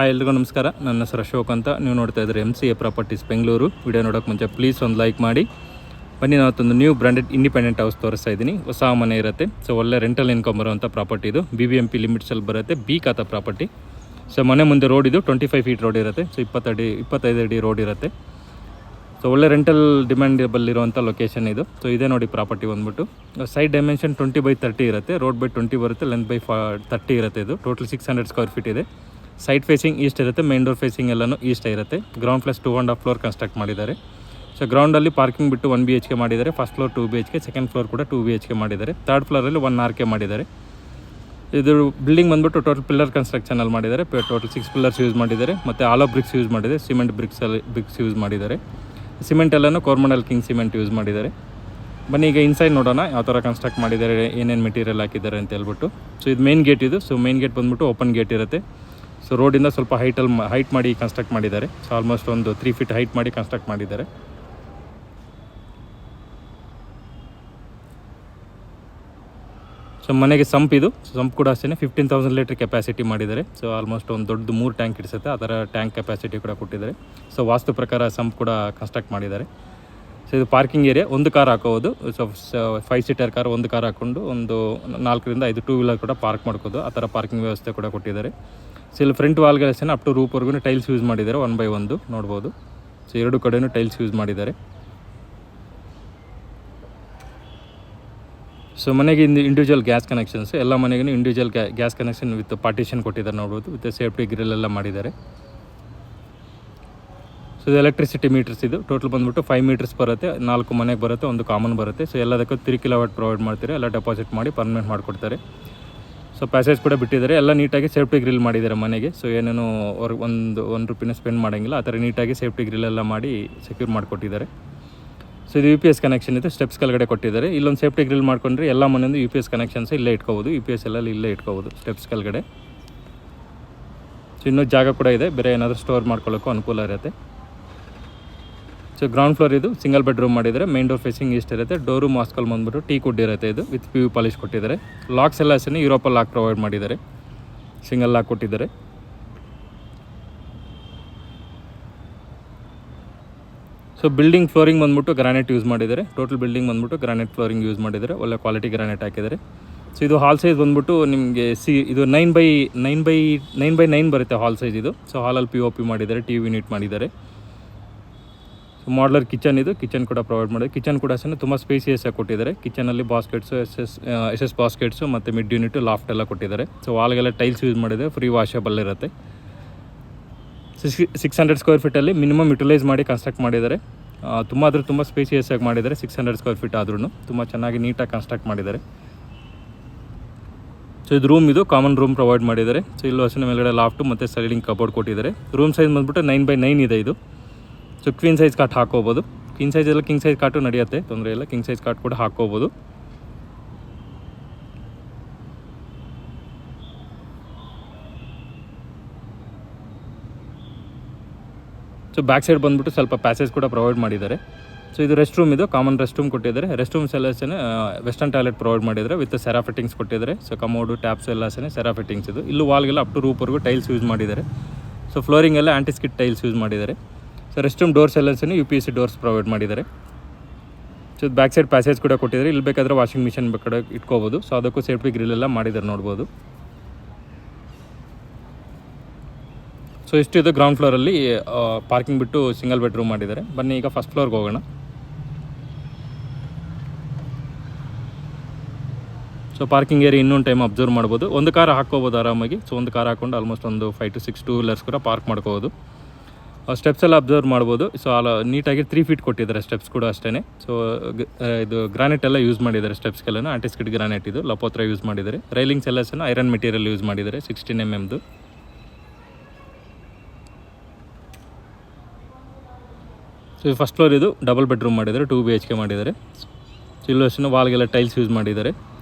Hi ಎಲ್ರಿಗೂ ನಮಸ್ಕಾರ. ನನ್ನ ಹೆಸರು ಅಶೋಕ್ ಅಂತ. ನೀವು ನೋಡ್ತಾ ಇದ್ದೀರಿ MCA ಪ್ರಾಪರ್ಟೀಸ್ ಬೆಂಗಳೂರು. ವಿಡಿಯೋ ನೋಡೋಕ್ಕೆ ಮುಂಚೆ ಪ್ಲೀಸ್ ಒಂದು ಲೈಕ್ ಮಾಡಿ. ಬನ್ನಿ, ನಾವತ್ತೊಂದು ನ್ಯೂ ಬ್ರ್ಯಾಂಡೆಡ್ ಇಂಡಿಪೆಂಡೆಂಟ್ ಹೌಸ್ ತೋರಿಸ್ತಾ ಇದ್ದೀನಿ. ಹೊಸ ಮನೆ ಇರುತ್ತೆ. ಸೊ ಒಳ್ಳೆ ರೆಂಟಲ್ ಇನ್ಕಮ್ ಬರುವಂಥ ಪ್ರಾಪರ್ಟಿ ಇದು. BBMP ಲಿಮಿಟ್ಸಲ್ಲಿ ಬರುತ್ತೆ. ಬಿ ಖಾತಾ ಪ್ರಾಪರ್ಟಿ. ಸೊ ಮನೆ ಮುಂದೆ ರೋಡ್ ಇದು 25 ಫೀಟ್ ರೋಡ್ ಇರುತ್ತೆ. ಸೊ 25 ಅಡಿ ರೋಡ್ ಇರುತ್ತೆ. ಸೊ ಒಳ್ಳೆ ರೆಂಟಲ್ ಡಿಮ್ಯಾಂಡಬಲ್ ಇರುವಂಥ ಲೊಕೇಶನ್ ಇದು. ಸೊ ಇದೇ ನೋಡಿ ಪ್ರಾಪರ್ಟಿ ಬಂದ್ಬಿಟ್ಟು ಸೈಡ್ ಡೈಮೆನ್ಷನ್ 20/30 ಇರುತ್ತೆ. ರೋಡ್ ಬೈ 20 ಬರುತ್ತೆ, ಲೆಂತ್ ಬೈ 30 ಇರುತ್ತೆ. ಇದು ಟೋಟಲ್ 600 ಸ್ಕ್ವೇರ್ ಫೀಟ್ ಇದೆ. ಸೈಡ್ ಫೇಸಿಂಗ್ ಈಸ್ಟ್ ಇರುತ್ತೆ, ಮೇನ್ ಡೋರ್ ಫೇಸಿಂಗ್ ಎಲ್ಲನೂ ಈಸ್ಟ್ ಇರುತ್ತೆ. ಗ್ರೌಂಡ್ ಪ್ಲಸ್ 2.5 ಫ್ಲೋರ್ ಕನ್ಸ್ಟ್ರಕ್ಟ್ ಮಾಡಿದ್ದಾರೆ. ಸೊ ಗ್ರೌಂಡಲ್ಲಿ ಪಾರ್ಕಿಂಗ್ ಬಿಟ್ಟು 1 BHK ಮಾಡಿದ್ದಾರೆ. First floor 2 BHK, second floor ಕೂಡ 2 BHK ಮಾಡಿದ್ದಾರೆ. ಥರ್ಡ್ ಫ್ಲೋರಲ್ಲಿ 1 RK ಮಾಡಿದ್ದಾರೆ. ಇದು ಬಿಲ್ಡಿಂಗ್ ಬಂದ್ಬಿಟ್ಟು ಟೋಟಲ್ ಪಿಲ್ಲರ್ ಕನ್ಸ್ಟ್ರಕ್ಷನಲ್ಲಿ ಮಾಡಿದ್ದಾರೆ. ಟೋಟಲ್ 6 ಪಿಲ್ಲರ್ಸ್ ಯೂಸ್ ಮಾಡಿದ್ದಾರೆ. ಮತ್ತು ಆಲೋ ಬ್ರಿಕ್ಸ್ ಯೂಸ್ ಮಾಡಿದ್ದಾರೆ. ಸಿಮೆಂಟ್ ಬ್ರಿಕ್ಸ್ ಯೂಸ್ ಮಾಡಿದ್ದಾರೆ. ಸಿಮೆಂಟ್ ಎಲ್ಲನೂ ಕೋರ್ಮಂಡಲ್ ಕಿಂಗ್ ಸಿಮೆಂಟ್ ಯೂಸ್ ಮಾಡಿದ್ದಾರೆ. ಬನ್ನಿ ಈಗ ಇನ್ಸೈಡ್ ನೋಡೋಣ ಯಾವ ಥರ ಕನ್ಸ್ಟ್ರಕ್ಟ್ ಮಾಡಿದ್ದಾರೆ, ಏನೇನು ಮೆಟೀರಿಯಲ್ ಹಾಕಿದ್ದಾರೆ ಅಂತ ಹೇಳ್ಬಿಟ್ಟು. ಸೊ ಇದು ಮೇನ್ ಗೇಟ್ ಇದು. ಸೊ ಮೇನ್ ಗೇಟ್ ಬಂದ್ಬಿಟ್ಟು ಓಪನ್ ಗೇಟ್ ಇರುತ್ತೆ. ಸೊ ರೋಡಿಂದ ಸ್ವಲ್ಪ ಹೈಟ್ ಮಾಡಿ ಕನ್ಸ್ಟ್ರಕ್ಟ್ ಮಾಡಿದ್ದಾರೆ. ಸೊ ಆಲ್ಮೋಸ್ಟ್ ಒಂದು 3 ಫೀಟ್ ಹೈಟ್ ಮಾಡಿ ಕನ್ಸ್ಟ್ರಕ್ಟ್ ಮಾಡಿದ್ದಾರೆ. ಸೊ ಮನೆಗೆ ಸಂಪ್ ಇದು. ಸಂಪ್ ಕೂಡ ಅಷ್ಟೇ 15,000 ಲೀಟರ್ ಕೆಪಾಸಿಟಿ ಮಾಡಿದ್ದಾರೆ. ಸೊ ಆಲ್ಮೋಸ್ಟ್ ಒಂದು ದೊಡ್ಡ 3 ಟ್ಯಾಂಕ್ ಇಡಿಸುತ್ತೆ, ಆ ಥರ ಟ್ಯಾಂಕ್ ಕೆಪಾಸಿಟಿ ಕೂಡ ಕೊಟ್ಟಿದ್ದಾರೆ. ಸೊ ವಾಸ್ತು ಪ್ರಕಾರ ಸಂಪ್ ಕೂಡ ಕನ್ಸ್ಟ್ರಕ್ಟ್ ಮಾಡಿದ್ದಾರೆ. ಸೊ ಇದು ಪಾರ್ಕಿಂಗ್ ಏರಿಯಾ. ಒಂದು ಕಾರ್ ಹಾಕೋದು. ಸೊ 5 ಸೀಟರ್ ಕಾರ್ ಒಂದು ಕಾರ್ ಹಾಕ್ಕೊಂಡು ಒಂದು 4ರಿಂದ 5 2 ವೀಲರ್ ಕೂಡ ಪಾರ್ಕ್ ಮಾಡ್ಕೋದು. ಆ ಥರ ಪಾರ್ಕಿಂಗ್ ವ್ಯವಸ್ಥೆ ಕೂಡ ಕೊಟ್ಟಿದ್ದಾರೆ. ಸೊ ಇಲ್ಲಿ ಫ್ರಂಟ್ ವಾಲ್ಗಳಷ್ಟೇ ಅಪ್ ಟು ರೂಪ್ವರೆಗೂ ಟೈಲ್ಸ್ ಯೂಸ್ ಮಾಡಿದ್ದಾರೆ. 1 by 1 ನೋಡ್ಬೋದು. ಸೊ ಎರಡು ಕಡೆಯೂ ಟೈಲ್ಸ್ ಯೂಸ್ ಮಾಡಿದ್ದಾರೆ. ಸೊ ಮನೆಗೆ ಇಂಡಿವಿಜುವಲ್ ಗ್ಯಾಸ್ ಕನೆಕ್ಷನ್ಸ್, ಎಲ್ಲ ಮನೆಗೂ individual gas connection with partition ಕೊಟ್ಟಿದ್ದಾರೆ ನೋಡ್ಬೋದು. ವಿತ್ ಸೇಫ್ಟಿ ಗ್ರಿಲ್ ಎಲ್ಲ ಮಾಡಿದ್ದಾರೆ. ಸೊ ಇದು ಎಲೆಕ್ಟ್ರಿಸಿಟಿ ಮೀಟರ್ಸ್ ಇದು. ಟೋಟಲ್ ಬಂದುಬಿಟ್ಟು 5 ಮೀಟರ್ಸ್ ಬರುತ್ತೆ. 4 ಮನೆಗೆ ಬರುತ್ತೆ, ಒಂದು ಕಾಮನ್ ಬರುತ್ತೆ. ಸೊ ಎಲ್ಲದಕ್ಕೂ 3 kilowatt ಪ್ರೊವೈಡ್ ಮಾಡ್ತಾರೆ. ಎಲ್ಲ ಡೆಪಾಸಿಟ್ ಮಾಡಿ ಪರ್ಮನೆಂಟ್ ಮಾಡಿಕೊಡ್ತಾರೆ. ಸೊ ಪ್ಯಾಸೇಜ್ ಕೂಡ ಬಿಟ್ಟಿದ್ದಾರೆ. ಎಲ್ಲ ನೀಟಾಗಿ ಸೇಫ್ಟಿ ಗ್ರಿಲ್ ಮಾಡಿದ್ದಾರೆ ಮನೆಗೆ. ಸೊ ಏನೇನು ಒಂದು ರೂಪಾಯಿನ ಸ್ಪೆಂಡ್ ಮಾಡೋಂಗಿಲ್ಲ. ಆ ಥರ ನೀಟಾಗಿ ಸೇಫ್ಟಿ ಗ್ರಿಲ್ ಎಲ್ಲ ಮಾಡಿ ಸೆಕ್ಯೂರ್ ಮಾಡಿಕೊಟ್ಟಿದ್ದಾರೆ. ಸೊ ಇದು UPS ಕನೆಕ್ಷನ್ ಇದೆ. ಸ್ಟೆಪ್ಸ್ ಕೆಳಗಡೆ ಕೊಟ್ಟಿದ್ದಾರೆ. ಇಲ್ಲೊಂದು ಸೇಫ್ಟಿ ಗ್ರಿಲ್ ಮಾಡ್ಕೊಂಡ್ರೆ ಎಲ್ಲ ಮನೆಯೊಂದು UPS ಕನೆಕ್ಷನ್ಸ್ ಇಲ್ಲೇ ಇಟ್ಕೋಬೋದು. UPS ಎಲ್ಲ ಇಲ್ಲೇ ಇಟ್ಕೋಬೋದು ಸ್ಟೆಪ್ಸ್ ಕೆಳಗಡೆ. ಸೊ ಇನ್ನೂ ಜಾಗ ಕೂಡ ಇದೆ, ಬೇರೆ ಏನಾದರೂ ಸ್ಟೋರ್ ಮಾಡ್ಕೊಳ್ಳೋಕ್ಕೂ ಅನುಕೂಲ ಇರುತ್ತೆ. ಸೊ ಗ್ರೌಂಡ್ ಫ್ಲೋರ್ ಇದು ಸಿಂಗಲ್ ಬೆಡ್ರೂಮ್ ಮಾಡಿದ್ದಾರೆ. ಮೇನ್ ಡೋರ್ ಫೇಸಿಂಗ್ ಇಷ್ಟ ಇರುತ್ತೆ. ಡೋರು ಮಾಸ್ಕಲ್ ಬಂದ್ಬಿಟ್ಟು ಟೀ ಕುಡ್ ಇರುತ್ತೆ. ಇದು ವಿತ್ PU ಪಾಲಿಶ್ ಕೊಟ್ಟಿದ್ದಾರೆ. ಲಾಕ್ಸ್ ಎಲ್ಲ ಅಷ್ಟೇ ಯುರೋಪಲ್ಲಿ ಲಾಕ್ ಪ್ರೊವೈಡ್ ಮಾಡಿದ್ದಾರೆ. ಸಿಂಗಲ್ ಲಾಕ್ ಕೊಟ್ಟಿದ್ದಾರೆ. ಸೊ ಬಿಲ್ಡಿಂಗ್ ಫ್ಲೋರಿಂಗ್ ಬಂದ್ಬಿಟ್ಟು ಗ್ರಾನೈಟ್ ಯೂಸ್ ಮಾಡಿದ್ದಾರೆ. ಟೋಟಲ್ ಬಿಲ್ಡಿಂಗ್ ಬಂದ್ಬಿಟ್ಟು ಗ್ರಾನೈಟ್ ಫ್ಲೋರಿಂಗ್ ಯೂಸ್ ಮಾಡಿದ್ದಾರೆ. ಒಳ್ಳೆ ಕ್ವಾಲಿಟಿ ಗ್ರಾನೈಟ್ ಹಾಕಿದ್ದಾರೆ. ಸೊ ಇದು ಹಾಲ್ ಸೈಜ್ ಬಂದ್ಬಿಟ್ಟು ನಿಮಗೆ ಇದು 9 by 9 ಬರುತ್ತೆ ಹಾಲ್ ಸೈಜ್ ಇದು. ಸೊ ಹಾಲಲ್ಲಿ POP ಮಾಡಿದ್ದಾರೆ, TV ಯೂನಿಟ್ ಮಾಡಿದ್ದಾರೆ. ಸೊ ಮಾಡ್ಲರ್ ಕಿಚನ್ ಇದು. ಕಿಚನ್ ಕೂಡ ಪ್ರೊವೈಡ್ ಮಾಡಿದ್ದಾರೆ. ಕಿಚನ್ ಕೂಡ ಅಷ್ಟೇ ತುಂಬ ಸ್ಪೇಸಿಯಸ್ ಆಗಿ ಕೊಟ್ಟಿದ್ದಾರೆ. ಕಿಚನಲ್ಲಿ ಬಾಸ್ಕೆಟ್ಸು SS ಬಾಸ್ಕೆಟ್ಸು ಮತ್ತು ಮಿಡ್ ಯೂನಿಟ್ ಲಾಫ್ಟ್ ಎಲ್ಲ ಕೊಟ್ಟಿದ್ದಾರೆ. ಸೊ ವಾಲ್ಗೆಲ್ಲ ಟೈಲ್ಸ್ ಯೂಸ್ ಮಾಡಿದ್ದಾರೆ. ಫ್ರೀ ವಾಷಬಲ್ ಇರುತ್ತೆ. 600 ಸ್ಕ್ವೇರ್ ಫೀಟಲ್ಲಿ ಮಿನಿಮಮ್ ಯುಟಿಲೈಸ್ ಮಾಡಿ ಕನ್ಸ್ಟ್ರಕ್ಟ್ ಮಾಡಿದ್ದಾರೆ. ತುಂಬ ಸ್ಪೇಸಿಯಸ್ ಆಗಿ ಮಾಡಿದ್ದಾರೆ. 600 ಸ್ಕ್ವೇರ್ ಫೀಟ್ ಆದ್ರೂ ತುಂಬ ಚೆನ್ನಾಗಿ ನೀಟಾಗಿ ಕನ್ಸ್ಟ್ರಕ್ಟ್ ಮಾಡಿದ್ದಾರೆ. ಸೊ ಇದು ರೂಮ್ ಇದು ಕಾಮನ್ ರೂಮ್ ಪ್ರೊವೈಡ್ ಮಾಡಿದ್ದಾರೆ. ಸೊ ಇಲ್ಲೂ ಅಷ್ಟೇ ಮೇಲ್ಗಡೆ ಲಾಫ್ಟು ಮತ್ತು ಸ್ಲೈಡಿಂಗ್ ಕಬೋರ್ಡ್ ಕೊಟ್ಟಿದ್ದಾರೆ. ರೂಮ್ ಸೈಜ್ ಬಂದ್ಬಿಟ್ಟು 9 by 9 ಇದೆ ಇದು. ಸೊ ಕ್ವೀನ್ ಸೈಜ್ ಕಾಟ್ ಹಾಕೋಬೋದು. ಕಿಂಗ್ ಸೈಜ್ ಎಲ್ಲ ಕಿಂಗ್ ಸೈಜ್ ಕಾಟು ನಡೆಯುತ್ತೆ, ತೊಂದರೆ ಇಲ್ಲ. ಕಿಂಗ್ ಸೈಜ್ ಕಾಟ್ ಕೂಡ ಹಾಕೋಬೋದು. ಸೊ ಬ್ಯಾಕ್ ಸೈಡ್ ಬಂದ್ಬಿಟ್ಟು ಸ್ವಲ್ಪ ಪ್ಯಾಸೇಜ್ ಕೂಡ ಪ್ರೊವೈಡ್ ಮಾಡಿದ್ದಾರೆ. ಸೊ ಇದು ರೆಸ್ಟ್ ರೂಮ್ ಇದು. ಕಾಮನ್ ರೆಸ್ಟ್ ರೂಮ್ ಕೊಟ್ಟಿದ್ದಾರೆ. ರೆಸ್ಟ್ ರೂಮ್ಸ್ ಎಲ್ಲ ಅಷ್ಟೇ ವೆಸ್ಟರ್ನ್ ಟಾಯ್ಲೆಟ್ ಪ್ರೊವೈಡ್ ಮಾಡಿದ್ದಾರೆ ವಿತ್ ಸೆರಾ ಫಿಟ್ಟಿಂಗ್ಸ್ ಕೊಟ್ಟಿದ್ದಾರೆ. ಸೊ ಕಮೋಡು ಟ್ಯಾಪ್ಸ್ ಎಲ್ಲ ಅಷ್ಟೇ ಸೆರಾ ಫಿಟ್ಟಿಂಗ್ಸ್ ಇದು. ಇಲ್ಲೂ ವಾಲ್ಗೆಲ್ಲ ಅಪ್ ಟು ರೂಪ್ವರೆಗೂ ಟೈಲ್ಸ್ ಯೂಸ್ ಮಾಡಿದ್ದಾರೆ. ಸೊ ಫ್ಲೋರಿಂಗ್ ಎಲ್ಲ ಆಂಟಿಸ್ಕಿಟ್ ಟೈಲ್ಸ್ ಯೂಸ್ ಮಾಡಿದ್ದಾರೆ. ಸೊ ರೆಸ್ಟ್ ರೂಮ್ ಡೋರ್ಸ್ ಎಲ್ಲ ಅಷ್ಟೇ UPS ಡೋರ್ಸ್ ಪ್ರೊವೈಡ್ ಮಾಡಿದ್ದಾರೆ. ಸೊ ಬ್ಯಾಕ್ ಸೈಡ್ ಪ್ಯಾಸೇಜ್ ಕೂಡ ಕೊಟ್ಟಿದ್ದಾರೆ. ಇಲ್ಲಿ ಬೇಕಾದರೆ ವಾಷಿಂಗ್ ಮಿಷಿನ್ ಬೇಕಾದ್ರೆ ಇಟ್ಕೋಬೋದು. ಸೊ ಅದಕ್ಕೂ ಸೇಫ್ಟಿ ಗ್ರಿಲ್ ಎಲ್ಲ ಮಾಡಿದ್ದಾರೆ ನೋಡ್ಬೋದು. ಸೊ ಇಷ್ಟಿದು ಗ್ರೌಂಡ್ ಫ್ಲೋರಲ್ಲಿ ಪಾರ್ಕಿಂಗ್ ಬಿಟ್ಟು ಸಿಂಗಲ್ ಬೆಡ್ರೂಮ್ ಮಾಡಿದ್ದಾರೆ. ಬನ್ನಿ ಈಗ ಫಸ್ಟ್ ಫ್ಲೋರ್ಗೆ ಹೋಗೋಣ. ಸೊ ಪಾರ್ಕಿಂಗ್ ಏರಿಯಾ ಇನ್ನೊಂದು ಟೈಮ್ ಅಬ್ಸರ್ವ್ ಮಾಡ್ಬೋದು. ಒಂದು ಕಾರ್ ಹಾಕ್ಕೋಬೋದು ಆರಾಮಾಗಿ. ಸೊ ಒಂದು ಕಾರ್ ಹಾಕ್ಕೊಂಡು ಆಲ್ಮೋಸ್ಟ್ ಒಂದು 5 to 6 2 ವೀಲರ್ಸ್ ಕೂಡ ಪಾರ್ಕ್ ಮಾಡ್ಕೋಬೋದು. ಸ್ಟೆಪ್ಸ್ ಎಲ್ಲ ಅಬ್ಸರ್ವ್ ಮಾಡ್ಬೋದು. ಸೊ ನೀಟಾಗಿ 3 ಫೀಟ್ ಕೊಟ್ಟಿದ್ದಾರೆ ಸ್ಟೆಪ್ಸ್ ಕೂಡ ಅಷ್ಟೇ. ಸೊ ಇದು ಗ್ರಾನೈಟ್ ಎಲ್ಲ ಯೂಸ್ ಮಾಡಿದ್ದಾರೆ. ಸ್ಟೆಪ್ಸ್ಗೆಲ್ಲ ಆಂಟಿಸ್ಕಿಟ್ ಗ್ರಾನೈಟ್ ಇದು ಲಪೋತ್ರ ಯೂಸ್ ಮಾಡಿದ್ದಾರೆ. ರೈಲಿಂಗ್ಸ್ ಎಲ್ಲ ಅಷ್ಟೇ ಐರನ್ ಮೆಟೀರಿಯಲ್ ಯೂಸ್ ಮಾಡಿದ್ದಾರೆ 16 mmದು. ಸೊ ಫಸ್ಟ್ ಫ್ಲೋರ್ ಇದು ಡಬಲ್ ಬೆಡ್ರೂಮ್ ಮಾಡಿದ್ದಾರೆ. 2 BHK ಮಾಡಿದ್ದಾರೆ. ಸೊ ಇಲ್ಲೂ ಅಷ್ಟೇ ವಾಲ್ಗೆಲ್ಲ ಟೈಲ್ಸ್ ಯೂಸ್ ಮಾಡಿದ್ದಾರೆ.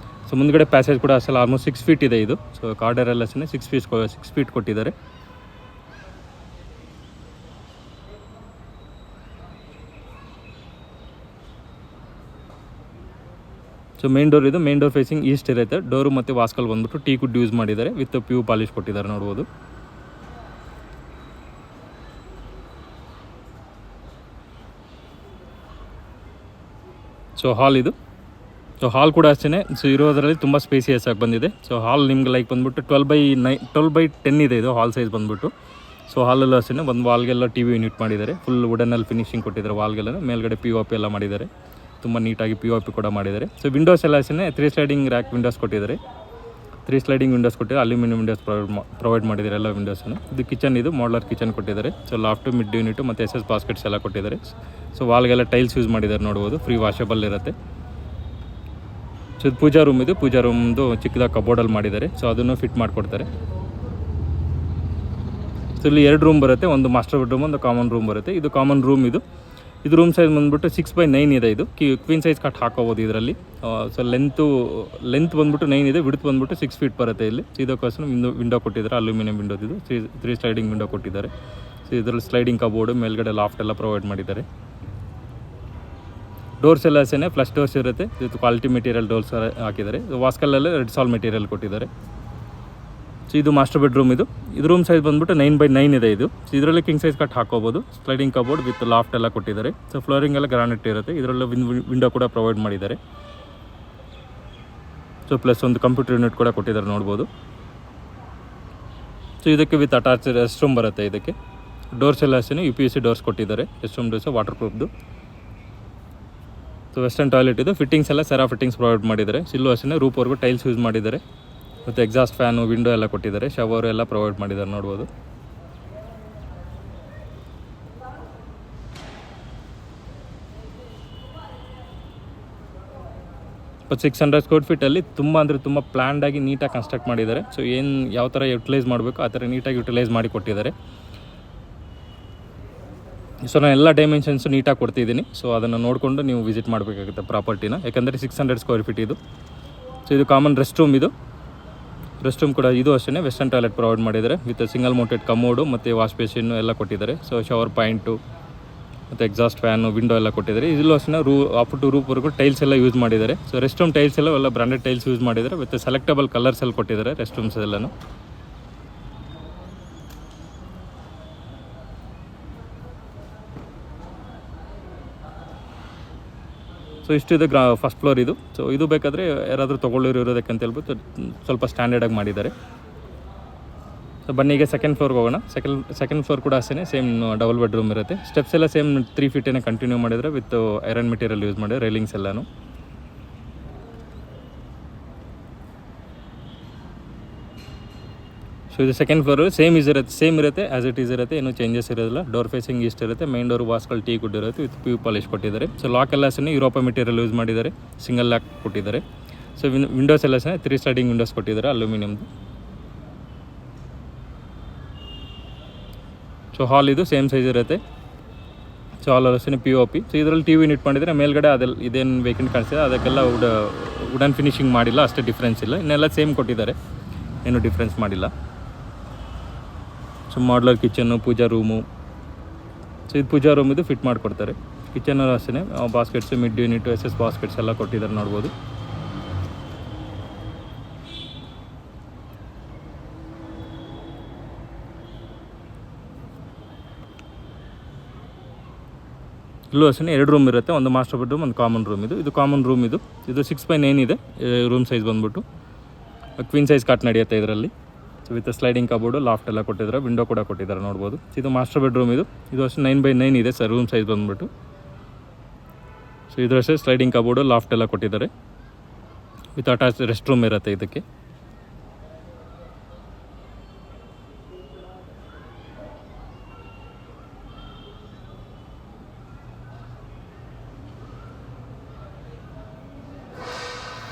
ಸೊ ಮುಂದ್ಗಡೆ ಪ್ಯಾಸೇಜ್ ಕೂಡ ಅಷ್ಟೇ ಆಲ್ಮೋಸ್ಟ್ 6 ಫೀಟ್ ಇದೆ ಇದು. ಸೊ ಕಾರ್ಡರ್ ಎಲ್ಲ ಅಷ್ಟೇ 6 ಫೀಟ್ ಕೊಟ್ಟಿದ್ದಾರೆ. ಸೊ ಮೇನ್ ಡೋರ್ ಇದು. ಮೇನ್ ಡೋರ್ ಫೇಸಿಂಗ್ ಈಸ್ಟ್ ಇರುತ್ತೆ. ಡೋರು ಮತ್ತು ವಾಸ್ಕಲ್ ಬಂದ್ಬಿಟ್ಟು ಟೀ ಕುಡ್ ಯೂಸ್ ಮಾಡಿದ್ದಾರೆ ವಿತ್ PU ಪಾಲಿಶ್ ಕೊಟ್ಟಿದ್ದಾರೆ ನೋಡ್ಬೋದು. ಸೊ ಹಾಲ್ ಇದು. ಸೊ ಹಾಲ್ ಕೂಡ ಅಷ್ಟೇ ಸೊ ಇರೋದರಲ್ಲಿ ತುಂಬ ಸ್ಪೇಸಿಯಸ್ ಆಗಿ ಬಂದಿದೆ. ಸೊ ಹಾಲ್ ನಿಮ್ಗೆ ಲೈಕ್ ಬಂದುಬಿಟ್ಟು 12x10 ಇದೆ ಇದು ಹಾಲ್ ಸೈಜ್ ಬಂದುಬಿಟ್ಟು. ಸೊ ಹಾಲಲ್ಲೂ ಅಷ್ಟೇ ಒಂದು ವಾಲ್ಗೆಲ್ಲ ಟಿ ವಿ ಯೂನಿಟ್ ಮಾಡಿದ್ದಾರೆ. ಫುಲ್ ವುಡನಲ್ಲಿ ಫಿನಿಶಿಂಗ್ ಕೊಟ್ಟಿದ್ದಾರೆ ವಾಲ್ಗೆಲ್ಲ. ಮೇಲ್ಗಡೆ POP ಎಲ್ಲ ಮಾಡಿದ್ದಾರೆ, ತುಂಬ ನೀಟಾಗಿ POP ಕೂಡ ಮಾಡಿದ್ದಾರೆ. ಸೊ ವಿಂಡೋಸ್ ಎಲ್ಲ ಅಷ್ಟೇ 3 ಸ್ಲೈಡಿಂಗ್ ರ್ಯಾಕ್ ವಿಂಡೋಸ್ ಕೊಟ್ಟಿದ್ದಾರೆ. 3 ಸ್ಲೈಡಿಂಗ್ ವಿಂಡೋಸ್ ಕೊಟ್ಟಿದ್ದಾರೆ. ಅಲ್ಯೂಮಿನಿಯಂ ವಿಂಡೋಸ್ ಪ್ರೊವೈಡ್ ಮಾಡಿದ್ದಾರೆ ಎಲ್ಲ ವಿಂಡೋಸನ್ನು. ಇದು ಕಿಚನ್, ಇದು ಮಾಡ್ಯುಲರ್ ಕಿಚನ್ ಕೊಟ್ಟಿದ್ದಾರೆ. ಸೊ ಲಾಫ್ಟು, ಮಿಡ್ ಯೂನಿಟು ಮತ್ತು SS ಬಾಸ್ಕೆಟ್ಸ್ ಎಲ್ಲ ಕೊಟ್ಟಿದ್ದಾರೆ. ಸೊ ವಾಲ್ಗೆಲ್ಲ ಟೈಲ್ಸ್ ಯೂಸ್ ಮಾಡಿದ್ದಾರೆ ನೋಡ್ಬೋದು, ಫ್ರೀ ವಾಷಬಲ್ ಇರುತ್ತೆ. ಸೊ ಇದು ಪೂಜಾ ರೂಮ್, ಇದು ಪೂಜಾ ರೂಮ್ದು ಚಿಕ್ಕದಾಗಿ ಕಬೋರ್ಡಲ್ಲಿ ಮಾಡಿದ್ದಾರೆ. ಸೊ ಅದನ್ನು ಫಿಟ್ ಮಾಡಿಕೊಡ್ತಾರೆ. ಸೊ ಇಲ್ಲಿ 2 ರೂಮ್ ಬರುತ್ತೆ, ಒಂದು ಮಾಸ್ಟರ್ ಬೆಡ್ರೂಮ್, ಒಂದು ಕಾಮನ್ ರೂಮ್ ಬರುತ್ತೆ. ಇದು ಕಾಮನ್ ರೂಮ್. ಇದು ರೂಮ್ ಸೈಜ್ ಬಂದುಬಿಟ್ಟು 6x9 ಇದೆ. ಇದು ಕ್ವೀನ್ ಸೈಜ್ ಕಟ್ ಹಾಕೋಬೋದು ಇದರಲ್ಲಿ. ಸೊ ಲೆಂತ್ ಬಂದುಬಿಟ್ಟು 9 ಇದೆ, ವಿಡ್ತ್ ಬಂದುಬಿಟ್ಟು 6 ಫೀಟ್ ಬರುತ್ತೆ ಇಲ್ಲಿ. ಸೊ ಇದಕ್ಕೋಸ್ಕರ ವಿಂಡೋ ಕೊಟ್ಟಿದ್ದಾರೆ, ಅಲ್ಯೂಮಿನಿಯಂ ವಿಂಡೋದು. ಇದು 3 ಸ್ಲೈಡಿಂಗ್ ವಿಂಡೋ ಕೊಟ್ಟಿದ್ದಾರೆ. ಸೊ ಇದರಲ್ಲಿ ಸ್ಲೈಡಿಂಗ್ ಕಬೋರ್ಡು, ಮೇಲ್ಗಡೆ ಲಾಫ್ಟ್ ಎಲ್ಲ ಪ್ರೊವೈಡ್ ಮಾಡಿದ್ದಾರೆ. ಡೋರ್ಸ್ ಎಲ್ಲ ಅಷ್ಟೇ ಫ್ಲಶ್ ಡೋರ್ಸ್ ಇರುತ್ತೆ. ಇದು ಕ್ವಾಲಿಟಿ ಮೆಟೀರಿಯಲ್ ಡೋರ್ಸ್ ಹಾಕಿದ್ದಾರೆ. ವಾಸ್ಕಲ್ಲಲ್ಲೇ ರೆಡ್ ಸಾಲ್ ಮೆಟೀರಿಯಲ್ ಕೊಟ್ಟಿದ್ದಾರೆ. ಸೊ ಇದು ಮಾಸ್ಟರ್ ಬೆಡ್ರೂಮ್. ಇದು ರೂಮ್ ಸೈಜ್ ಬಂದುಬಿಟ್ಟು 9x9 ಇದೆ ಇದು. ಸೊ ಇದರಲ್ಲಿ ಕಿಂಗ್ ಸೈಜ್ ಕಟ್ ಹಾಕೋಬೋದು. ಸ್ಲೈಡಿಂಗ್ ಕಬೋರ್ಡ್ ವಿತ್ ಲಾಫ್ಟ್ ಎಲ್ಲ ಕೊಟ್ಟಿದ್ದಾರೆ. ಸೊ ಫ್ಲೋರಿಂಗ್ ಎಲ್ಲ ಗ್ರಾನೈಟ್ ಇರುತ್ತೆ. ಇದರಲ್ಲಿ ವಿಂಡೋ ಕೂಡ ಪ್ರೊವೈಡ್ ಮಾಡಿದ್ದಾರೆ. ಸೊ ಪ್ಲಸ್ ಒಂದು ಕಂಪ್ಯೂಟರ್ ಯೂನಿಟ್ ಕೂಡ ಕೊಟ್ಟಿದ್ದಾರೆ ನೋಡ್ಬೋದು. ಸೊ ಇದಕ್ಕೆ ವಿತ್ ಅಟ್ಯಾಚ್ ರೆಸ್ಟ್ ರೂಮ್ ಬರುತ್ತೆ. ಇದಕ್ಕೆ ಡೋರ್ಸ್ ಎಲ್ಲ ಅಷ್ಟೇ UPVC ಡೋರ್ಸ್ ಕೊಟ್ಟಿದ್ದಾರೆ. ರೆಸ್ಟ್ ರೂಮ್ ಡೋರ್ಸ್ ವಾಟರ್ ಪ್ರೂಫ್ದು. ಸೊ ವೆಸ್ಟರ್ನ್ ಟಾಯ್ಲೆಟ್ ಇದು. ಫಿಟ್ಟಿಂಗ್ಸ್ ಎಲ್ಲ ಸೆರಾ ಫಿಟ್ಟಿಂಗ್ಸ್ ಪ್ರೊವೈಡ್ ಮಾಡಿದ್ದಾರೆ. ಇಲ್ಲೂ ಅಷ್ಟೇ ರೂಪ್ವರೆಗೂ ಟೈಲ್ಸ್ ಯೂಸ್ ಮಾಡಿದ್ದಾರೆ. ಮತ್ತು ಎಕ್ಸಾಸ್ಟ್ ಫ್ಯಾನು, ವಿಂಡೋ ಎಲ್ಲ ಕೊಟ್ಟಿದ್ದಾರೆ. ಶವರ್ ಎಲ್ಲ ಪ್ರೊವೈಡ್ ಮಾಡಿದ್ದಾರೆ ನೋಡ್ಬೋದು. ಬಟ್ 600 ಸ್ಕ್ವೇರ್ ಫೀಟಲ್ಲಿ ತುಂಬ ಅಂದರೆ ತುಂಬ ಪ್ಲ್ಯಾನ್ಡಾಗಿ ನೀಟಾಗಿ ಕನ್ಸ್ಟ್ರಕ್ಟ್ ಮಾಡಿದ್ದಾರೆ. ಸೊ ಯಾವ ಥರ ಯುಟಿಲೈಸ್ ಮಾಡಬೇಕು ಆ ಥರ ನೀಟಾಗಿ ಯುಟಿಲೈಸ್ ಮಾಡಿ ಕೊಟ್ಟಿದ್ದಾರೆ. ಸೊ ನಾನು ಎಲ್ಲ ಡೈಮೆನ್ಷನ್ಸು ನೀಟಾಗಿ ಕೊಡ್ತಿದ್ದೀನಿ. ಸೊ ಅದನ್ನು ನೋಡಿಕೊಂಡು ನೀವು ವಿಸಿಟ್ ಮಾಡಬೇಕಾಗುತ್ತೆ ಪ್ರಾಪರ್ಟಿನ, ಯಾಕಂದರೆ 600 ಸ್ಕ್ವೇರ್ ಫೀಟ್ ಇದು. ಸೊ ಇದು ಕಾಮನ್ ರೆಸ್ಟ್ ರೂಮ್. ಇದು ರೆಸ್ಟ್ ರೂಮ್ ಕೂಡ ಇದು ಅಷ್ಟೇ ವೆಸ್ಟರ್ನ್ ಟಾಯ್ಲೆಟ್ ಪ್ರೊವೈಡ್ ಮಾಡಿದ್ದಾರೆ. ವಿತ್ ಸಿಂಗಲ್ ಮೌಂಟೆಡ್ ಕಮೋಡು ಮತ್ತು ವಾಶ್ ಬೇಸಿನ್ನು ಎಲ್ಲ ಕೊಟ್ಟಿದ್ದಾರೆ. ಸೊ ಶವರ್ ಪಾಯಿಂಟು ಮತ್ತು ಎಕ್ಸಾಸ್ಟ್ ಫ್ಯಾನು, ವಿಂಡೋ ಎಲ್ಲ ಕೊಟ್ಟಿದ್ದಾರೆ. ಇಲ್ಲೂ ಅಷ್ಟೇ ಅಪ್ ಟು ರೂಪ್ವರೆಗೂ ಟೈಲ್ಸ್ ಎಲ್ಲ ಯೂಸ್ ಮಾಡಿದ್ದಾರೆ. ಸೊ ರೆಸ್ಟ್ ರೂಮ್ ಟೈಲ್ಸ್ ಎಲ್ಲ ಬ್ರಾಂಡೆಡ್ ಟೈಲ್ಸ್ ಯೂಸ್ ಮಾಡಿದ್ದಾರೆ. ವಿತ್ ಸೆಲೆಕ್ಟಬಲ್ ಕಲರ್ಸ್ ಎಲ್ಲ ಕೊಟ್ಟಿದ್ದಾರೆ ರೆಸ್ಟ್ ರೂಮ್ಸ್ ಎಲ್ಲನೂ. ಸೊ ಇಷ್ಟಿದೆ ಫಸ್ಟ್ ಫ್ಲೋರ್ ಇದು. ಸೊ ಇದು ಬೇಕಾದರೆ ಯಾರಾದರೂ ತೊಗೊಳ್ಳೋರು ಅಂತ ಹೇಳ್ಬಿಟ್ಟು ಸ್ವಲ್ಪ ಸ್ಟ್ಯಾಂಡರ್ಡಾಗಿ ಮಾಡಿದ್ದಾರೆ. ಸೊ ಬನ್ನಿ ಈಗ ಸೆಕೆಂಡ್ ಫ್ಲೋರ್ಗೆ ಹೋಗೋಣ. ಸೆಕೆಂಡ್ ಫ್ಲೋರ್ ಕೂಡ ಅಷ್ಟೇ ಸೇಮ್ ಡಬಲ್ ಬೆಡ್ರೂಮ್ ಇರುತ್ತೆ. ಸ್ಟೆಪ್ಸ್ ಎಲ್ಲ ಸೇಮ್ 3 ಫೀಟೇನೆ ಕಂಟಿನ್ಯೂ ಮಾಡಿದರೆ ವಿತ್ ಐರನ್ ಮೆಟೀರಿಯಲ್ ಯೂಸ್ ಮಾಡಿ ರೈಲಿಂಗ್ಸ್ ಎಲ್ಲನೂ. ಸೊ ಇದು ಸೆಕೆಂಡ್ ಫ್ಲೋರು ಸೇಮ್ ಇರುತ್ತೆ ಆ್ಯಸ್ ಇಟ್ ಈಸ್ ಇರುತ್ತೆ, ಏನೂ ಚೇಂಜಸ್ ಇರೋದಿಲ್ಲ. ಡೋರ್ ಫೇಸಿಂಗ್ ಇಷ್ಟ ಇರುತ್ತೆ. ಮೈನ್ ಡೋರ್ ವಾಸ್ಗಳು ಟೀ ಗುಡ್ ಇರುತ್ತೆ ವಿತ್ PU ಪಾಲಿಶ್ ಕೊಟ್ಟಿದ್ದಾರೆ. ಸೊ ಲಾಕ್ ಎಲ್ಲ ಅಷ್ಟೇ ಯುರೋಪ ಮೆಟೀರಿಯಲ್ ಯೂಸ್ ಮಾಡಿದ್ದಾರೆ. ಸಿಂಗಲ್ ಲಾಕ್ ಕೊಟ್ಟಿದ್ದಾರೆ. ಸೊ ವಿಂಡೋಸ್ ಎಲ್ಲ ಅಷ್ಟೇ 3 ಸ್ಲೈಡಿಂಗ್ ವಿಂಡೋಸ್ ಕೊಟ್ಟಿದ್ದಾರೆ ಅಲ್ಯೂಮಿನಿಯಮ್ದು. ಸೊ ಹಾಲ್ ಇದು ಸೇಮ್ ಸೈಜ್ ಇರುತ್ತೆ. ಸೊ ಹಾಲ್ ಅಷ್ಟೇ POP. ಸೊ ಇದರಲ್ಲಿ TV ಯೂನಿಟ್ ಮಾಡಿದರೆ ಮೇಲ್ಗಡೆ ಇದೇನು ವೇಕೆಂಟ್ ಕಾಣಿಸ್ತಿದೆ ಅದಕ್ಕೆಲ್ಲ ವುಡನ್ ಫಿನಿಶಿಂಗ್ ಮಾಡಿಲ್ಲ, ಅಷ್ಟೇ ಡಿಫ್ರೆನ್ಸ್ ಇಲ್ಲ. ಇನ್ನೆಲ್ಲ ಸೇಮ್ ಕೊಟ್ಟಿದ್ದಾರೆ, ಏನೂ ಡಿಫ್ರೆನ್ಸ್ ಮಾಡಿಲ್ಲ. ಸೊ ಮಾಡ್ಯುಲರ್ ಕಿಚನ್ನು, ಪೂಜಾ ರೂಮು. ಸೊ ಇದು ಪೂಜಾ ರೂಮ್ ಇದು ಫಿಟ್ ಮಾಡಿಕೊಡ್ತಾರೆ. ಕಿಚನಲ್ಲಿ ಅಷ್ಟೇ ಬಾಸ್ಕೆಟ್ಸು, ಮಿಡ್ ಯೂನಿಟು, SS ಬಾಸ್ಕೆಟ್ಸ್ ಎಲ್ಲ ಕೊಟ್ಟಿದ್ದಾರೆ ನೋಡ್ಬೋದು. ಇಲ್ಲೂ ಅಷ್ಟೇ 2 ರೂಮ್ ಇರುತ್ತೆ. ಒಂದು ಮಾಸ್ಟರ್ ಬೆಡ್ರೂಮ್, ಒಂದು ಕಾಮನ್ ರೂಮ್. ಇದು ಕಾಮನ್ ರೂಮ್. ಇದು 6x9 ಇದೆ ರೂಮ್ ಸೈಜ್ ಬಂದುಬಿಟ್ಟು. ಕ್ವೀನ್ ಸೈಜ್ ಕಾಟ್ ನಡೆಯುತ್ತೆ ಇದರಲ್ಲಿ. So with sliding cupboard, loft ಎಲ್ಲ ಕೊಟ್ಟಿದ್ದಾರೆ. ವಿಂಡೋ ಕೂಡ ಕೊಟ್ಟಿದ್ದಾರೆ ನೋಡ್ಬೋದು. ಇದು ಮಾಸ್ಟರ್ ಬೆಡ್ರೂಮ್. ಇದು ಅಷ್ಟೇ 9x9 ಇದೆ ಸರ್ ರೂಮ್ ಸೈಜ್ ಬಂದುಬಿಟ್ಟು. ಸೊ ಇದರಷ್ಟೇ ಸ್ಲೈಡಿಂಗ್ ಕಬೋರ್ಡು, ಲಾಫ್ಟ್ ಎಲ್ಲ ಕೊಟ್ಟಿದ್ದಾರೆ. ವಿತ್ ಅಟ್ಯಾಚ್ ರೆಸ್ಟ್ ರೂಮ್ ಇರುತ್ತೆ ಇದಕ್ಕೆ.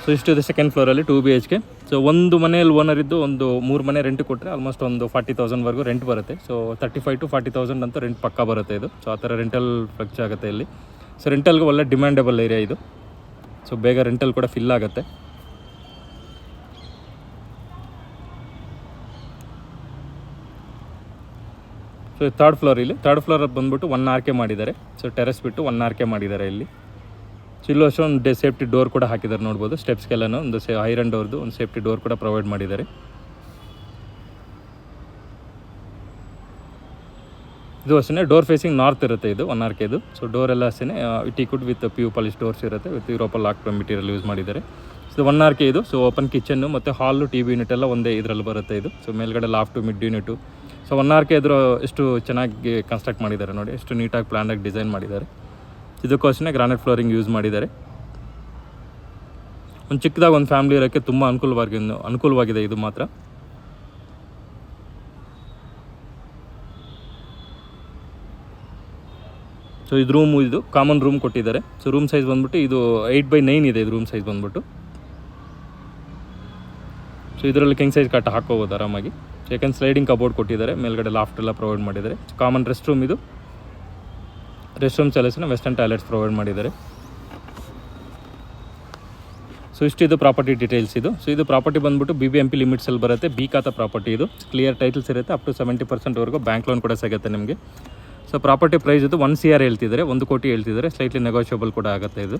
ಸೊ ಇಷ್ಟಿದೆ ಸೆಕೆಂಡ್ ಫ್ಲೋರಲ್ಲಿ 2 BHK. ಸೊ ಒಂದು ಮನೆಯಲ್ಲಿ ಓನರ್ ಇದ್ದು ಒಂದು 3 ಮನೆ ರೆಂಟ್ ಕೊಟ್ಟರೆ ಆಲ್ಮೋಸ್ಟ್ ಒಂದು 40,000ವರೆಗೂ ರೆಂಟ್ ಬರುತ್ತೆ. ಸೊ 35,000 to 40,000 ಅಂತ ರೆಂಟ್ ಪಕ್ಕ ಬರುತ್ತೆ ಇದು. ಸೊ ಆ ಥರ ರೆಂಟಲ್ ಫ್ಲಕ್ಚ್ ಆಗುತ್ತೆ ಇಲ್ಲಿ. ಸೊ ರೆಂಟಲ್ಗೆ ಒಳ್ಳೆ ಡಿಮ್ಯಾಂಡಬಲ್ ಏರಿಯಾ ಇದು. ಸೊ ಬೇಗ ರೆಂಟಲ್ ಕೂಡ ಫಿಲ್ ಆಗುತ್ತೆ. ಸೊ ಥರ್ಡ್ ಫ್ಲೋರ್ ಬಂದುಬಿಟ್ಟು 1 RK ಮಾಡಿದ್ದಾರೆ. ಸೊ ಟೆರೆಸ್ ಬಿಟ್ಟು 1 RK ಮಾಡಿದ್ದಾರೆ ಇಲ್ಲಿ. ಸೊ ಇಲ್ಲೂ ಅಷ್ಟೇ ಒಂದು ಸೇಫ್ಟಿ ಡೋರ್ ಕೂಡ ಹಾಕಿದ್ದಾರೆ ನೋಡ್ಬೋದು. ಸ್ಟೆಪ್ಸ್ಗೆಲ್ಲನೂ ಒಂದು ಐರನ್ ಡೋರ್ದು ಒಂದು ಸೇಫ್ಟಿ ಡೋರ್ ಕೂಡ ಪ್ರೊವೈಡ್ ಮಾಡಿದ್ದಾರೆ. ಇದು ಅಷ್ಟೇ ಡೋರ್ ಫೇಸಿಂಗ್ ನಾರ್ತ್ ಇರುತ್ತೆ ಇದು 1 RK ಇದು. ಸೊ ಡೋರ್ ಎಲ್ಲ ಅಷ್ಟೇ teakwood with PU polish doors ಇರುತ್ತೆ, with Europa lock material use ಮಾಡಿದ್ದಾರೆ. ಇದು 1 RK ಇದು. ಸೊ ಓಪನ್ ಕಿಚನ್ನು ಮತ್ತು ಹಾಲು ಟಿ ವಿ ಯೂನಿಟ್ ಎಲ್ಲ ಒಂದೇ ಇದರಲ್ಲಿ ಬರುತ್ತೆ ಇದು. ಸೊ ಮೇಲ್ಗಡೆ loft mid unit. So 1 RK ಇದ್ರ ಎಷ್ಟು ಚೆನ್ನಾಗಿ ಕನ್ಸ್ಟ್ರಕ್ಟ್ ಮಾಡಿದ್ದಾರೆ ನೋಡಿ, ಎಷ್ಟು ನೀಟಾಗಿ ಪ್ಲ್ಯಾನಾಗಿ ಡಿಸೈನ್ ಮಾಡಿದ್ದಾರೆ. ಇದಕ್ಕೋಸ್ಕರ ಗ್ರಾನೈಟ್ ಫ್ಲೋರಿಂಗ್ ಯೂಸ್ ಮಾಡಿದ್ದಾರೆ. ಒಂದು ಚಿಕ್ಕದಾಗಿ ಒಂದು ಫ್ಯಾಮಿಲಿ ಇರೋಕ್ಕೆ ತುಂಬ ಅನುಕೂಲವಾಗಿದೆ ಇದು ಮಾತ್ರ. ಸೊ ಇದು ರೂಮು, ಇದು ಕಾಮನ್ ರೂಮ್ ಕೊಟ್ಟಿದ್ದಾರೆ. ಸೊ ರೂಮ್ ಸೈಜ್ ಬಂದ್ಬಿಟ್ಟು ಇದು 8x9 ಇದೆ ಇದು ರೂಮ್ ಸೈಜ್ ಬಂದ್ಬಿಟ್ಟು. ಸೊ ಇದರಲ್ಲಿ ಕಿಂಗ್ ಸೈಜ್ ಕಟ್ ಹಾಕೋಬೋದು ಆರಾಮಾಗಿ. ಯಾಕಂದ್ರೆ ಸ್ಲೈಡಿಂಗ್ ಕಬೋರ್ಡ್ ಕೊಟ್ಟಿದ್ದಾರೆ, ಮೇಲ್ಗಡೆ ಲಾಫ್ಟ್ ಎಲ್ಲ ಪ್ರೊವೈಡ್ ಮಾಡಿದ್ದಾರೆ. ಕಾಮನ್ ರೆಸ್ಟ್ ರೂಮ್ ಇದು. Rest room selection western toilets provide ಮಾಡಿದ್ದಾರೆ. ಸೊ ಇಷ್ಟಿದು ಪ್ರಾಪರ್ಟಿ ಡೀಟೇಲ್ಸ್ ಇದು. ಸೊ ಇದು ಪ್ರಾಪರ್ಟಿ ಬಂದ್ಬಿಟ್ಟು BBMP ಲಿಮಿಟ್ಸಲ್ಲಿ ಬರುತ್ತೆ, ಬಿ ಖಾತಾ ಪ್ರಾಪರ್ಟಿ ಇದು. ಕ್ಲಿಯರ್ ಟೈಟಲ್ಸ್ ಇರುತ್ತೆ, ಅಪ್ ಟು 70% ಬ್ಯಾಂಕ್ ಲೋನ್ ಕೂಡ ಸಿಗುತ್ತೆ ನಿಮಗೆ. ಸೊ ಪ್ರಾಪರ್ಟಿ ಪ್ರೈಸ್ ಇದು 1 CR ಹೇಳ್ತಿದ್ದಾರೆ, 1 ಕೋಟಿ ಹೇಳ್ತಿದ್ದಾರೆ. ಸ್ಲೈಟ್ಲಿ ನೆಗೋಷಿಯಬಲ್ ಕೂಡ ಆಗುತ್ತೆ ಇದು.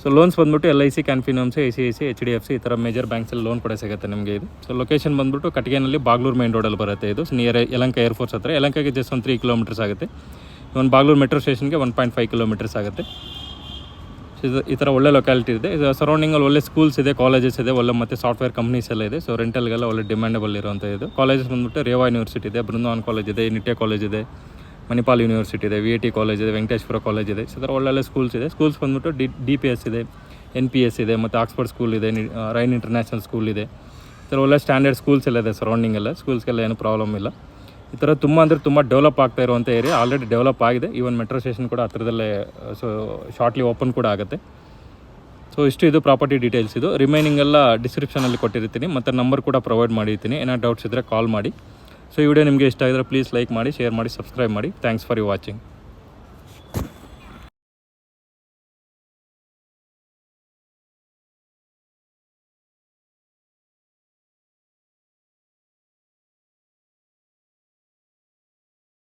ಸೊ ಲೋನ್ಸ್ ಬಂದ್ಬಿಟ್ಟು LIC, ಕ್ಯಾನ್ಫಿನಮ್ಸ್, ICICI, HDFC ಈ ಥರ ಮೇಜರ್ ಬ್ಯಾಂಕ್ಸಲ್ಲಿ ಲೋನ್ ಕೂಡ ಸಿಗುತ್ತೆ ನಿಮಗೆ ಇದು. ಸೊ ಲೊಕೇಶನ್ ಬಂದ್ಬಿಟ್ಟು ಕಟಗಿನಲ್ಲಿ ಬಾಗ್ಲೂರು ಮೇನ್ ರೋಡಲ್ಲಿ ಬರುತ್ತೆ ಇದು. ಸೊ ನಿಯರ್ ಯಲಹಂಕ ಏರ್ಫೋರ್ಸ್ ಹತ್ರ. ಯಲಹಂಕಗೆ ಜಸ್ಟ್ ಒಂದು 3 ಕಿಲೋಮೀಟರ್ಸ್ ಆಗುತ್ತೆ. ಒಂದು ಬಾಗ್ಲೂರು ಮೆಟ್ರೋ ಸ್ಟೇಷನ್ಗೆ 1.5 ಕಿಲೋಮೀಟರ್ಸ್ ಆಗುತ್ತೆ. ಸೊ ಇದು ಈ ಥರ ಒಳ್ಳೆ ಲೊಕ್ಯಾಲಿಟಿ ಇದೆ. ಇದು ಸರೌಂಡಿಂಗಲ್ಲಿ ಒಳ್ಳೆ ಸ್ಕೂಲ್ಸ್ ಇದೆ, ಕಾಲೇಜಸ್ ಇದೆ, ಒಳ್ಳೆ ಮತ್ತು ಸಾಫ್ಟ್ವೇರ್ ಕಂಪ್ನೀಸ್ ಎಲ್ಲ ಇದೆ. ಸೊ ರೆಂಟಲ್ಗೆಲ್ಲ ಒಳ್ಳೆ ಡಿಮ್ಯಾಂಡಬಲ್ ಇರುವಂಥ ಇದು. ಕಾಲೇಜಸ್ ಬಂದ್ಬಿಟ್ಟು ರೇವಾ ಯೂನಿವರ್ಸಿಟಿ ಇದೆ, ಬೃಂದಾವನ್ ಕಾಲೇಜ್ ಇದೆ, ನಿಟ್ಯ ಕಾಲೇಜ್ ಇದೆ, ಮಣಿಪಾಲ್ ಯೂನಿವರ್ಸಿಟಿ ಇದೆ, VIT ಕಾಲೇಜ್ ಇದೆ, ವೆಂಕಟೇಶ್ವರ ಕಾಲೇಜ್ ಇದೆ. ಸೊ ಥರ ಒಳ್ಳೊಳ್ಳೆ ಸ್ಕೂಲ್ಸ್ ಇದೆ. ಸ್ಕೂಲ್ಸ್ ಬಂದ್ಬಿಟ್ಟು DPS ಇದೆ, NPS ಇದೆ, ಮತ್ತು ಆಕ್ಸ್ಫರ್ಡ್ ಸ್ಕೂಲ್ ಇದೆ, ರೈನ್ ಇಂಟರ್ನ್ಯಾಷನಲ್ ಸ್ಕೂಲ್ ಇದೆ. ಈ ಥರ ಒಳ್ಳೆ ಸ್ಟ್ಯಾಂಡರ್ಡ್ ಸ್ಕೂಲ್ಸ್ ಎಲ್ಲ ಇದೆ ಸರೌಂಡಿಂಗ್ ಎಲ್ಲ. ಸ್ಕೂಲ್ಸ್ಗೆಲ್ಲ ಏನು ಪ್ರಾಬ್ಲಮ್ ಇಲ್ಲ. ಈ ಥರ ತುಂಬ ಡೆವಲಪ್ ಆಗ್ತಾ ಇರುವಂಥ ಏರಿಯಾ. ಆಲ್ರೆಡಿ ಡೆವಲಪ್ ಆಗಿದೆ. ಈವನ್ ಮೆಟ್ರೋ ಸ್ಟೇಷನ್ ಕೂಡ ಹತ್ರದಲ್ಲೇ ಸೊ ಶಾರ್ಟ್ಲಿ ಓಪನ್ ಕೂಡ ಆಗುತ್ತೆ. ಸೊ ಇಷ್ಟು ಇದು ಪ್ರಾಪರ್ಟಿ ಡೀಟೇಲ್ಸ್ ಇದು. ರಿಮೈನಿಂಗ್ ಎಲ್ಲ ಡಿಸ್ಕ್ರಿಪ್ಷನಲ್ಲಿ ಕೊಟ್ಟಿರ್ತೀನಿ, ಮತ್ತು ನಂಬರ್ ಕೂಡ ಪ್ರೊವೈಡ್ ಮಾಡಿರ್ತೀನಿ. ಏನಾದ್ರು ಡೌಟ್ಸ್ ಇದ್ದರೆ ಕಾಲ್ ಮಾಡಿ. ಸೊ ಈ ವಿಡಿಯೋ ನಿಮಗೆ ಇಷ್ಟ ಆಗಿದ್ರೆ ಪ್ಲೀಸ್ ಲೈಕ್ ಮಾಡಿ, ಶೇರ್ ಮಾಡಿ, ಸಬ್ಸ್ಕ್ರೈಬ್ ಮಾಡಿ. Thanks for watching.